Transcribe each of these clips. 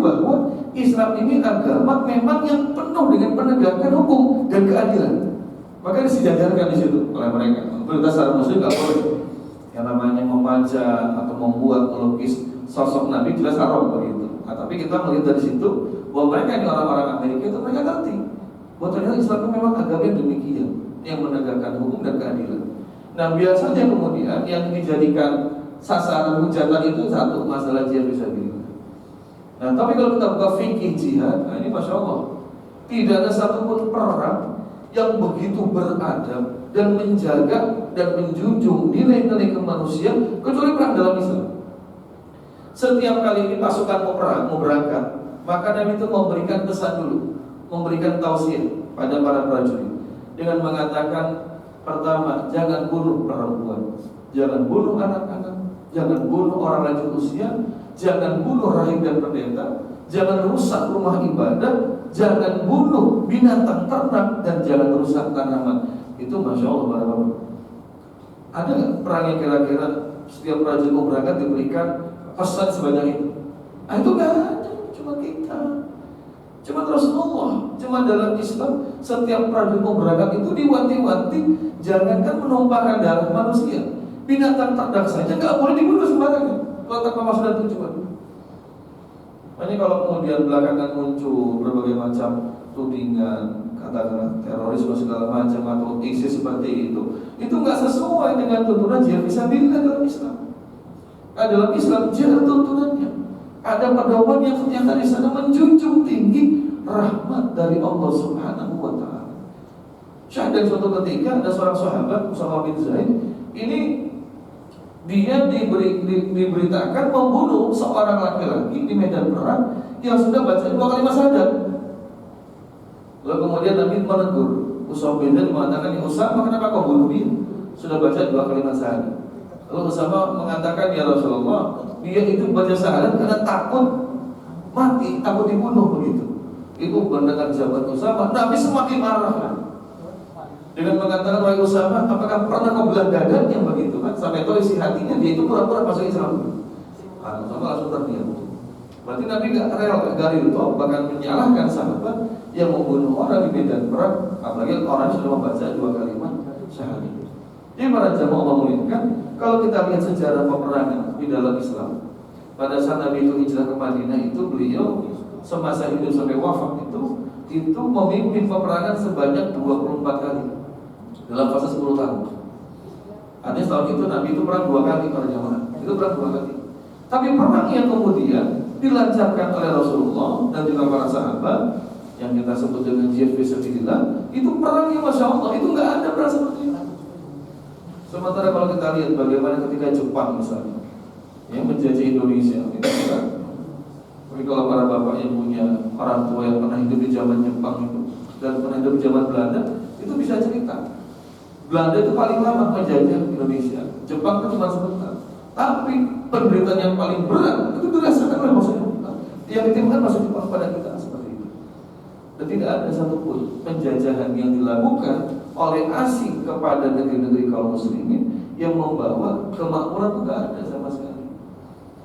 bahwa Islam ini agama memang yang penuh dengan penegakan hukum dan keadilan. Maka disejajarkan di situ oleh mereka. Pemerintah secara muslim nggak boleh yang namanya memajang atau membuat melukis sosok Nabi, jelas haram begitu. Nah, tapi kita melihat dari situ bahwa mereka ini orang-orang Amerika itu mereka ngerti bahwa ternyata Islam itu memang agama yang demikian, yang menegakkan hukum dan keadilan. Nah, biasanya kemudian yang dijadikan sasaran hujatan itu satu masalah jihad fisabilillah. Nah, tapi kalau kita buka fikih jihad, nah ini masya Allah, tidak ada satupun perang yang begitu beradab dan menjaga dan menjunjung nilai-nilai kemanusiaan kecuali perang dalam Islam. Setiap kali ini pasukan mau perang, mau berangkat, maka Nabi itu memberikan pesan dulu, memberikan tausiah pada para prajurit dengan mengatakan, pertama, jangan bunuh perempuan, jangan bunuh anak-anak, jangan bunuh orang lanjut usia, jangan bunuh rahib dan pendeta, jangan rusak rumah ibadah, jangan bunuh binatang ternak, dan jangan rusak tanaman. Itu masya Allah Bapak. Ada nggak perang yang kira-kira setiap prajurit mau berangkat diberikan pesan sebanyak itu? Ah, itu nggak ada, cuma kita, cuma Rasulullah, cuma dalam Islam setiap prajurit mau berangkat itu diwanti-wanti, jangankan menumpahkan darah manusia, binatang ternak saja nggak boleh dibunuh sembarangan kalau tanpa maksud dan tujuan. Makanya kalau kemudian belakangan muncul berbagai macam tudingan, katakanlah terorisme segala macam atau ISIS seperti itu nggak sesuai dengan tuntunan jihad fisabilillah dalam Islam. Nah, dalam Islam jihad tuntunannya ada pedoman yang ternyata di sana menjunjung tinggi rahmat dari Allah Subhanahu wa taala. Syahid suatu ketika ada seorang sahabat Usama bin Zaid, ini dia diberitakan membunuh seorang laki-laki di medan perang yang sudah baca 2 kalimat syahadat. Lalu kemudian Nabi menegur Usama bin Zaid, mengatakan, "Ya Usama, kenapa kau bunuh dia? Sudah baca 2 kalimat syahadat." Lalu Usama mengatakan, "Ya Rasulullah, dia itu baca syahadat karena takut mati, takut dibunuh begitu." Itu mendengar jawaban Usama, Nabi semakin marah dengan mengatakan, "Wahai Usama, apakah pernah kau belah dadanya?" Begitu kan, sampai tahu isi hatinya dia itu pura-pura masuk Islam. Usama langsung terdiam. Berarti Nabi gak rela, gak garil, bahkan menyalahkan sahabat yang membunuh orang di medan perang, apalagi orang sudah membaca 2 kalimat syahadat. Jadi para jamaah Allah muliakan, kalau kita lihat sejarah peperangan di dalam Islam, pada saat Nabi itu hijrah ke Madinah itu beliau semasa hidup sampai wafat itu memimpin peperangan sebanyak 24 kali dalam fase 10 tahun. Artinya setahun itu Nabi itu perang 2 kali para jamaah. Itu perang 2 kali. Tapi perang yang kemudian dilancarkan oleh Rasulullah dan juga para sahabat yang kita sebut dengan jihad fisabilillah, itu perang yang masya Allah itu nggak ada perang seperti itu. Sementara kalau kita lihat bagaimana ketika Jepang misalnya yang menjajah Indonesia, itu kan. Tapi kalau para bapak yang punya orang tua yang pernah hidup di zaman Jepang itu dan pernah hidup di zaman Belanda, itu bisa cerita. Belanda itu paling lama menjajah Indonesia, Jepang itu cuma sebentar. Tapi penderitaan yang paling berat itu dirasakan oleh manusia yang ditimbulkan masuk Jepang pada kita seperti itu. Dan tidak ada satupun penjajahan yang dilakukan oleh asing kepada negeri-negeri kaum muslimin yang membawa kemakmuran, tidak ada sama sekali.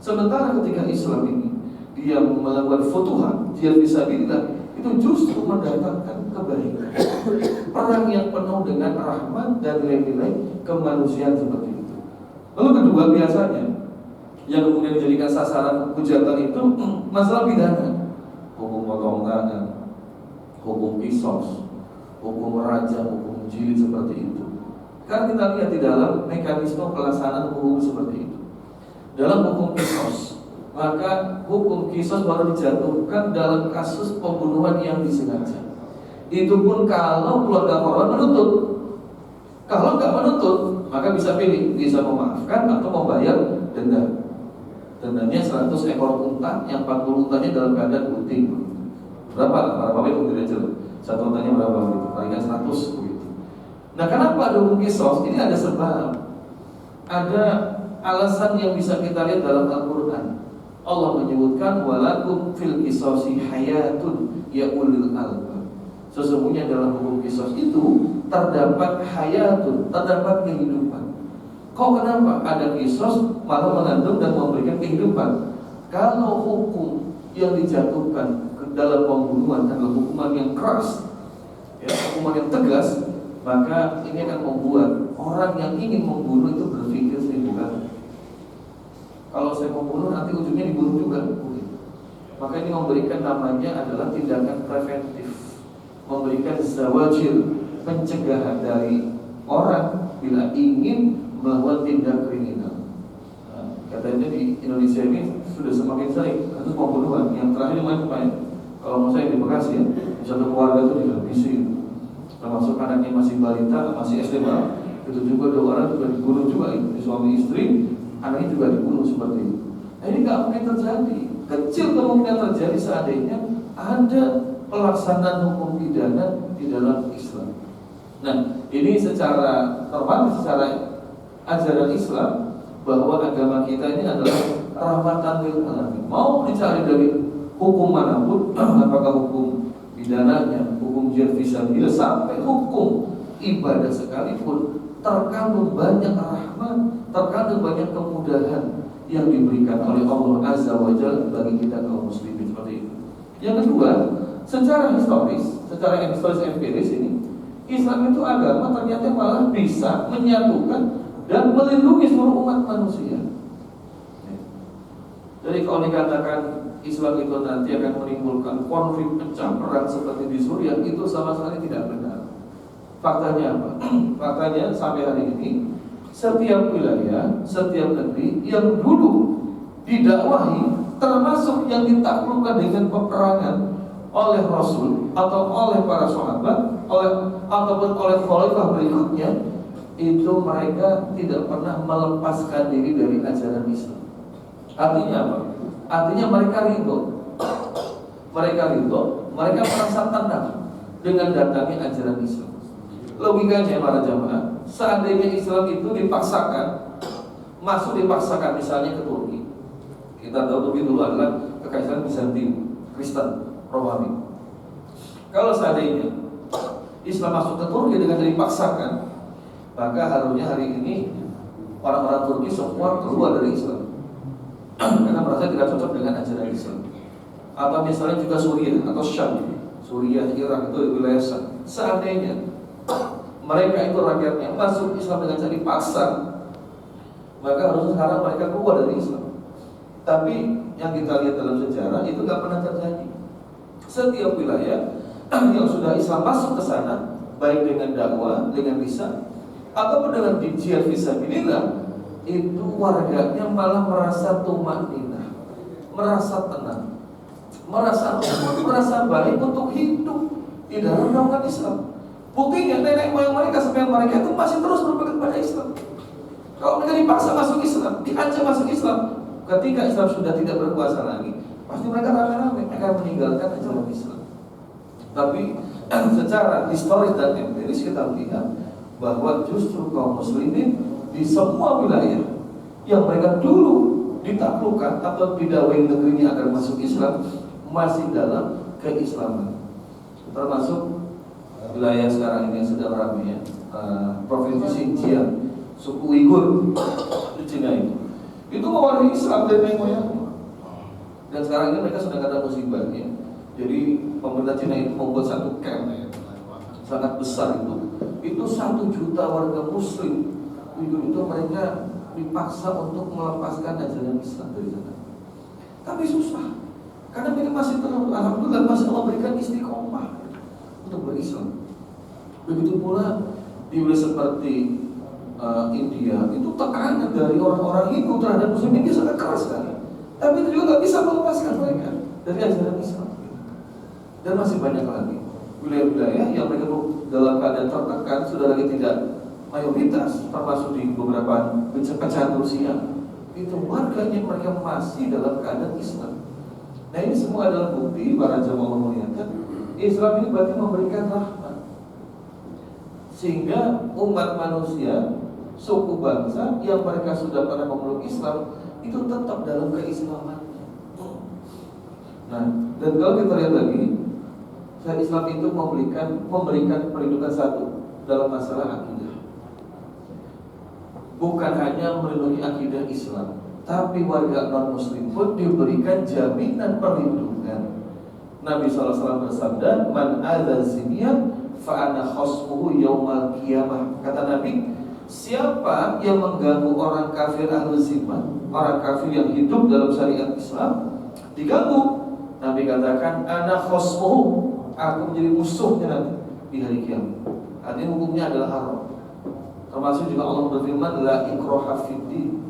Sementara ketika Islam ini dia melakukan futuhat, jihad fisabilillah, itu justru mendatangkan kebaikan. Perang yang penuh dengan rahmat dan nilai-nilai kemanusiaan seperti itu. Lalu kedua, biasanya yang kemudian dijadikan sasaran hujatan itu masalah pidana, hukum potong tangan, hukum kisos, hukum rajam, hukum jilid seperti itu. Karena kita lihat di dalam mekanisme pelaksanaan hukum seperti itu. Dalam hukum kisos, maka hukum kisos baru dijatuhkan dalam kasus pembunuhan yang disengaja. Itu pun kalau keluarga korban menuntut. Kalau nggak menuntut, maka bisa pilih, bisa memaafkan atau membayar denda. Dendanya 100 ekor unta, yang 40 untanya dalam keadaan putih. Berapa? Para bapak itu tidak jelas. 1 untanya berapa gitu? Palingan 100 begitu. Nah, kenapa ada hukum kisos? Ini ada sebab. Ada alasan yang bisa kita lihat dalam Al-Quran. Allah menyebutkan walakum fil qisasi hayatun ya ulil albab. Sesungguhnya dalam hukum kisos itu terdapat hayatun, terdapat kehidupan. Kok kenapa ada kisos malah mengandung dan memberikan kehidupan? Kalau hukum yang dijatuhkan ke dalam pembunuhan adalah hukuman yang keras, ya, hukuman yang tegas, maka ini akan membuat orang yang ingin membunuh itu berpikir 1000 kali. Kalau saya membunuh nanti ujungnya dibunuh juga. Maka ini memberikan namanya adalah tindakan preventif, memberikan zawajir, pencegahan dari orang bila ingin melakukan tindak kriminal. Nah, katanya di Indonesia ini sudah semakin sering kasus pembunuhan. Yang terakhir kemarin, kalau mau saya di Bekasi ya, di satu keluarga itu dihabisi, termasuk anaknya masih balita, masih SMA, itu juga 2 orang juga dibunuh juga, itu suami istri, anaknya juga dibunuh seperti itu. Nah, ini nggak mungkin terjadi. Kecil kemungkinan terjadi seandainya ada pelaksanaan hukum pidana di dalam Islam. Nah, ini secara normatif, secara ajaran Islam, bahwa agama kita ini adalah rahmatan lil alamin. Mau dicari dari hukum manapun, apakah hukum pidananya, hukum jihad fisabilillah, sampai hukum ibadah sekalipun, terkandung banyak rahmat, terkandung banyak kemudahan yang diberikan oleh Allah Azza wa Jalla bagi kita kaum muslimin, seperti itu. Yang kedua, secara historis empiris ini, Islam itu agama ternyata malah bisa menyatukan dan melindungi seluruh umat manusia. Jadi kalau dikatakan Islam itu nanti akan menimbulkan konflik, pecah perang seperti di Suriah, itu sama sekali tidak benar. Faktanya apa? Faktanya sampai hari ini setiap wilayah, setiap negeri yang dulu didakwahi, termasuk yang ditaklukkan dengan peperangan oleh Rasul atau oleh para sahabat, ataupun oleh khalifah berikutnya, itu mereka tidak pernah melepaskan diri dari ajaran Islam. Artinya apa? Artinya mereka ridho. Mereka merasa tenang dengan datangnya ajaran Islam. Logikanya para jamaah, seandainya Islam itu dipaksakan, dipaksakan misalnya ke Turki. Kita tahu Turki dulu adalah kekaisaran Bizantium, Kristen, Romawi. Kalau seandainya Islam masuk ke Turki dengan dipaksakan, maka harusnya hari ini orang-orang Turki semua keluar dari Islam karena merasa tidak cocok dengan ajaran Islam. Atau misalnya juga Suriah atau Syam, Suriah, Irak itu wilayah Syam. Seandainya mereka itu rakyatnya masuk Islam dengan cara dipaksa, maka harusnya sekarang mereka keluar dari Islam. Tapi yang kita lihat dalam sejarah itu nggak pernah terjadi. Setiap wilayah yang sudah Islam masuk ke sana, baik dengan dakwah, dengan lisan, ataupun dengan jihad fisabilillah, itu warganya malah merasa tumanina, merasa tenang, merasa baik untuk hidup di dalam naungan Islam. Buktinya nenek moyang mereka sampai mereka itu masih terus berpegang pada Islam. Kalau mereka dipaksa masuk Islam, diancam masuk Islam, ketika Islam sudah tidak berkuasa lagi, pasti mereka rame-rame akan meninggalkan ajaran Islam. Tapi secara historis dan empiris kita melihat bahwa justru kaum muslimin di semua wilayah yang mereka dulu ditaklukkan atau didakwahi negerinya agar masuk Islam, masih dalam keislaman. Termasuk wilayah sekarang ini yang sedang ramai ya, provinsi Xinjiang, suku Uighur di Cina itu mewarisi Islam dari nenek moyangnya. Dan sekarang ini mereka sedang ada musibahnya. Jadi pemerintah Cina itu membuat satu camp sangat besar itu 1 juta warga Muslim Uighur itu mereka dipaksa untuk melepaskan ajaran Islam dari sana. Tapi susah, karena mereka masih alhamdulillah masih Allah berikan istiqomah untuk berislam. Begitu pula di wilayah seperti India, itu tekanan dari orang-orang Hindu terhadap Muslim ini sangat keras sekali. Tapi itu juga nggak bisa melepaskan mereka dari ajaran Islam. Dan masih banyak lagi wilayah-wilayah yang mereka dalam keadaan tertekan, sudah lagi tidak mayoritas, termasuk di beberapa pecahan Rusia, itu warganya mereka masih dalam keadaan Islam. Nah, ini semua adalah bukti para jamaah muliakan Islam ini berarti memberikan rahmat, sehingga umat manusia, suku bangsa yang mereka sudah pernah memeluk Islam itu tetap dalam keislamannya. Nah, dan kalau kita lihat lagi, Islam itu memberikan perlindungan satu dalam masalah akidah. Bukan hanya melindungi akidah Islam, Tapi warga non-muslim pun diberikan jaminan perlindungan. Nabi SAW bersabda, "Man adza zimiyah fa ana khasmuhu yaumal qiyamah." Kata Nabi, siapa yang mengganggu orang kafir ahlu zimmah, orang kafir yang hidup dalam syariat Islam, diganggu, Nabi katakan, "Ana khasmuhu," aku menjadi musuhnya nanti di hari kiamat. Artinya hukumnya adalah haram. Termasuk juga Allah berfirman, "La ikraha fid-din."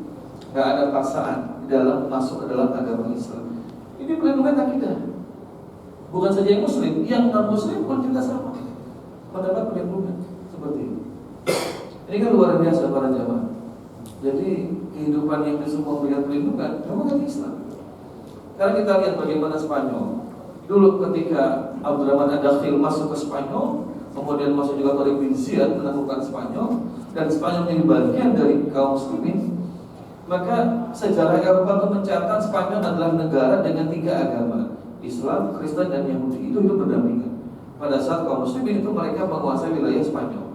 Enggak ada paksaan di dalam masuk ke dalam agama Islam. Ini perlindungan akidah. Bukan saja yang muslim, yang non-muslim pun juga sama mendapat perlindungan seperti ini. Ini kan luar biasa para jamaah. Jadi kehidupan yang semua memberikan perlindungan memang dari Islam. Sekarang kita lihat bagaimana Spanyol. Dulu ketika Abdurrahman Ad-Dakhil masuk ke Spanyol, kemudian masuk juga Tariq bin Ziyad menaklukkan Spanyol, dan Spanyol menjadi bagian dari kaum muslimin, maka sejarah Eropa itu mencatat Spanyol adalah negara dengan 3 agama, Islam, Kristen, dan Yahudi. Itu berdampingan. Pada saat kaum muslimin itu mereka menguasai wilayah Spanyol.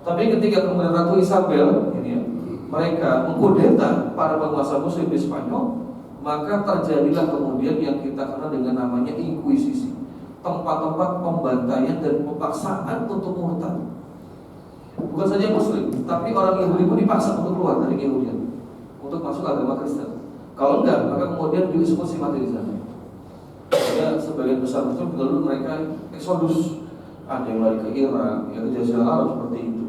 Tapi ketika kemudian Ratu Isabel ini ya, mereka mengkudeta para penguasa muslim di Spanyol, maka terjadilah kemudian yang kita kenal dengan namanya inkuisisi, tempat-tempat pembantaian dan pemaksaan untuk murtad. Bukan saja muslim, tapi orang Yahudi pun dipaksa untuk keluar dari Yahudian, untuk masuk agama Kristen. Kalau enggak, maka kemudian dieksekusi mati di sana. Ya, sebagian besar muslim lalu mereka eksodus, ada yang lari ke Irak, ya ke Jazirah Arab seperti itu.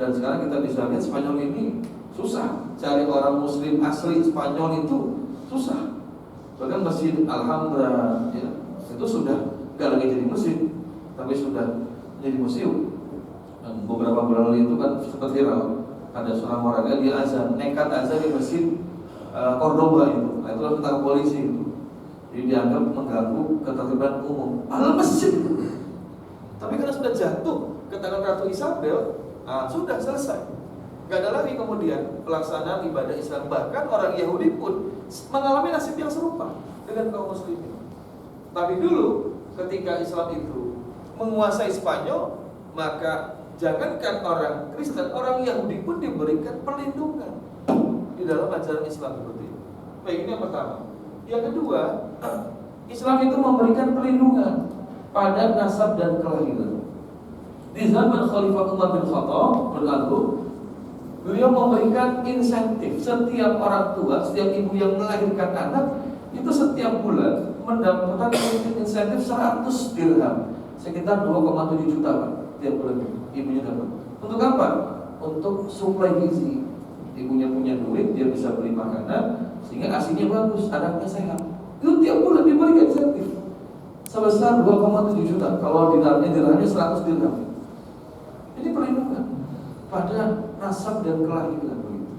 Dan sekarang kita bisa lihat Spanyol ini susah cari orang muslim asli Spanyol itu susah. Bahkan Masjid Alhambra ya, itu sudah nggak lagi jadi masjid, tapi sudah menjadi museum. Dan beberapa bulan lalu itu kan sempat viral, ada seorang warga dia azan, nekat azan di Masjid Cordoba itu. Nah, itu lalu ditangkap polisi itu. Jadi dianggap mengganggu ketertiban umum. Padahal masjid. Tapi karena sudah jatuh ke tangan Ratu Isabel, sudah selesai. Gak ada lagi kemudian pelaksanaan ibadah Islam. Bahkan orang Yahudi pun mengalami nasib yang serupa dengan kaum muslimin. Tapi dulu ketika Islam itu menguasai Spanyol, maka jangankan orang Kristen, orang Yahudi pun diberikan perlindungan di dalam ajaran Islam seperti itu. Baik, ini yang pertama. Yang kedua, Islam itu memberikan perlindungan pada nasab dan kelahiran. Di zaman Khalifah Umar bin Khattab berlalu, beliau memberikan insentif setiap orang tua, setiap ibu yang melahirkan anak itu setiap bulan mendapatkan insentif 100 dirham, sekitar 2,7 juta Pak, tiap bulan ibunya dapat. Untuk apa? Untuk suplai gizi. Ibunya punya duit, dia bisa beli makanan sehingga asinya bagus, anaknya sehat. Itu tiap bulan diberikan insentif sebesar 2,7 juta. Kalau dirhamnya 100 dirham. Ini perlindungan pada nasab dan kelahiran begitu.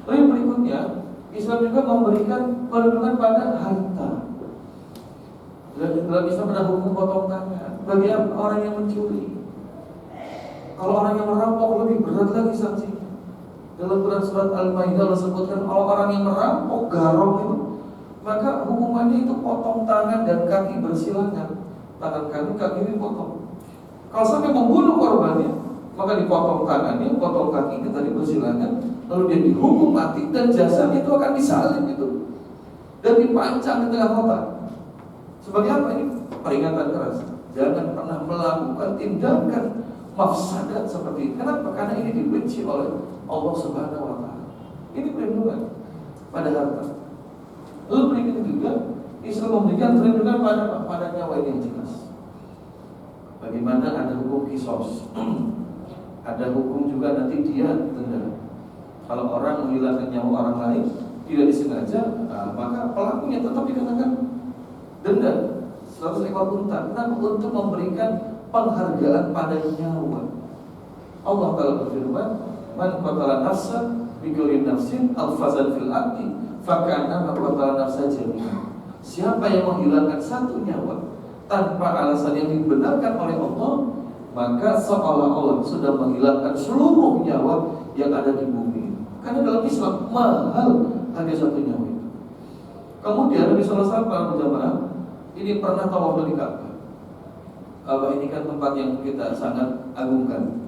Lalu yang berikutnya, Islam juga memberikan perlindungan pada harta. Dalam Islam ada hukum potong tangan bagi orang yang mencuri. Kalau orang yang merampok lebih berat lagi sanksinya. Dalam Quran surat Al-Maidah disebutkan kalau orang yang merampok garong itu, maka hukumannya itu potong tangan dan kaki bersilangan. Tangan kaki, kaki dipotong. Kalau sampai membunuh korbannya, maka dipotong tangannya, potong kakinya tadi bersilangan, lalu dia dihukum mati dan jasadnya itu akan disalib itu dan dipancang di tengah kota. Sebagai apa ini? Peringatan keras. Jangan pernah melakukan tindakan mafsadat seperti ini. Kenapa? Karena ini dibenci oleh Allah Subhanahu wa Ta'ala. Ini perlindungan pada harta. Lalu berikutnya juga Islam memberikan perlindungan pada nyawa ini yang jelas. Bagaimana ada hukum kisos, ada hukum juga nanti dia denda. Kalau orang menghilangkan nyawa orang lain tidak disengaja, maka pelakunya tetap dikenakan denda 100 ekor unta. Kenapa? Untuk memberikan penghargaan pada nyawa. Allah Ta'ala berfirman, "Man qatala nafsan bighairi nafsin aw fasadin fil ardi faka'annama qatala nafsan jami'an." Siapa yang menghilangkan satu nyawa tanpa alasan yang dibenarkan oleh Allah, maka seolah-olah sudah menghilangkan seluruh nyawa yang ada di bumi. Karena dalam Islam mahal harga satu nyawa itu. Kemudian Nabi SAW para berjamaah ini pernah tawaf di Ka'bah. Ka'bah ini kan tempat yang kita sangat agungkan.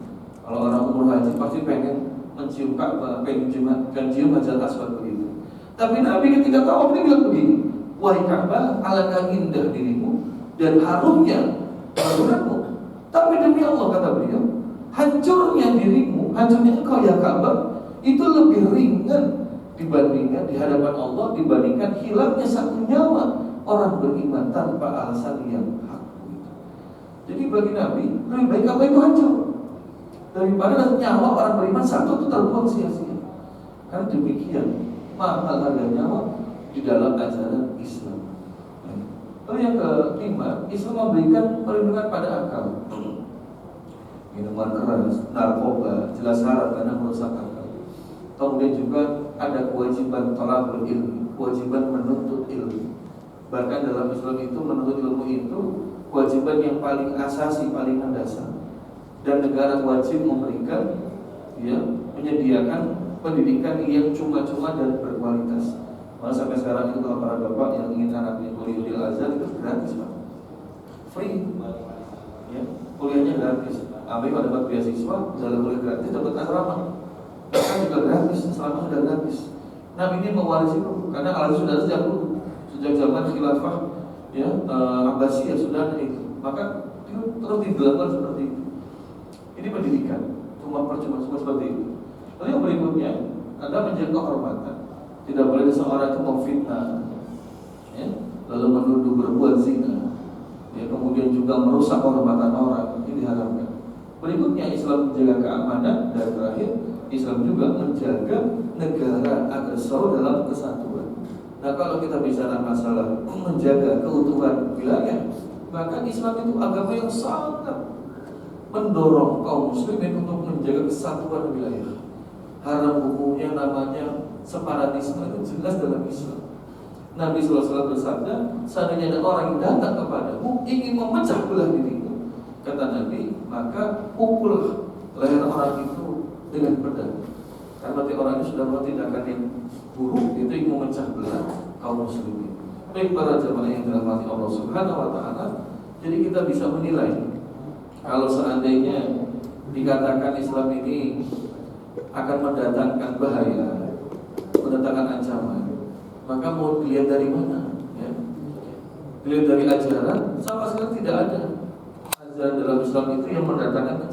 Kalau orang umroh haji pasti pengen mencium Ka'bah, pengen cium Hajar Aswad begitu. Tapi Nabi ketika tawaf ini bilang begini, wahai Ka'bah, alangkah indah dirimu dan harumnya bangunanmu. Tapi demi Allah, kata beliau, hancurnya dirimu, hancurnya engkau ya Ka'bah, itu lebih ringan dibandingkan di hadapan Allah dibandingkan hilangnya satu nyawa orang beriman tanpa alasan yang hak. Jadi bagi Nabi lebih baik Ka'bah itu hancur daripada nyawa orang beriman satu itu terbuang sia-sia. Karena demikian mahal harga nyawa di dalam ajaran Islam. Lalu yang kelima, Islam memberikan perlindungan pada akal. Minuman keras, narkoba, jelas haram karena merusak akal. Kemudian juga ada kewajiban thalabul ilmi, kewajiban menuntut ilmu. Bahkan dalam Islam itu menuntut ilmu itu kewajiban yang paling asasi, paling mendasar. Dan negara wajib memberikan, ya, menyediakan pendidikan yang cuma-cuma dan berkualitas. Malah sampai sekarang itu kalau para bapak yang ingin anaknya kuliah di Al-Azhar itu gratis, Pak. Free. Ya, kuliahnya gratis. Sampai kalau dapat beasiswa, dalam kuliah gratis, dapat asrama. Bahkan juga gratis, asrama sudah gratis. Nabi ini mewarisi itu karena Al-Azhar sudah sejak dulu, sejak zaman khilafah, ya, Abbasiyah sudah ada itu. Maka itu terus dilakukan seperti itu. Ini pendidikan, cuma percuma seperti itu. Lalu yang berikutnya, Anda menjaga kehormatan. Tidak boleh seseorang itu memfitnah, ya, lalu menuduh berbuat zina, ya, kemudian juga merusak kehormatan orang. Ini diharamkan. Berikutnya, Islam menjaga keamanan. Dan terakhir, Islam juga menjaga negara agar selalu dalam kesatuan. Nah, kalau kita bicara masalah menjaga keutuhan wilayah, bahkan Islam itu agama yang sangat mendorong kaum muslimin untuk menjaga kesatuan wilayah. Haram hukumnya namanya separatisme, itu jelas dalam Islam. Nabi SAW bersabda, seandainya ada orang yang datang kepadamu ingin memecah belah dirimu, kata Nabi, maka pukullah leher orang itu dengan pedang. Karena berarti orang itu sudah melakukan tindakan yang buruk, itu ingin memecah belah kaum muslimin. Baik para jamaah yang dirahmati Allah Subhanahu wa Ta'ala, jadi kita bisa menilai kalau seandainya dikatakan Islam ini akan mendatangkan bahaya, mendatangkan ancaman, maka mau dilihat dari mana? Ya. Dilihat dari ajaran, sama sekali tidak ada ajaran dalam Islam itu yang mendatangkan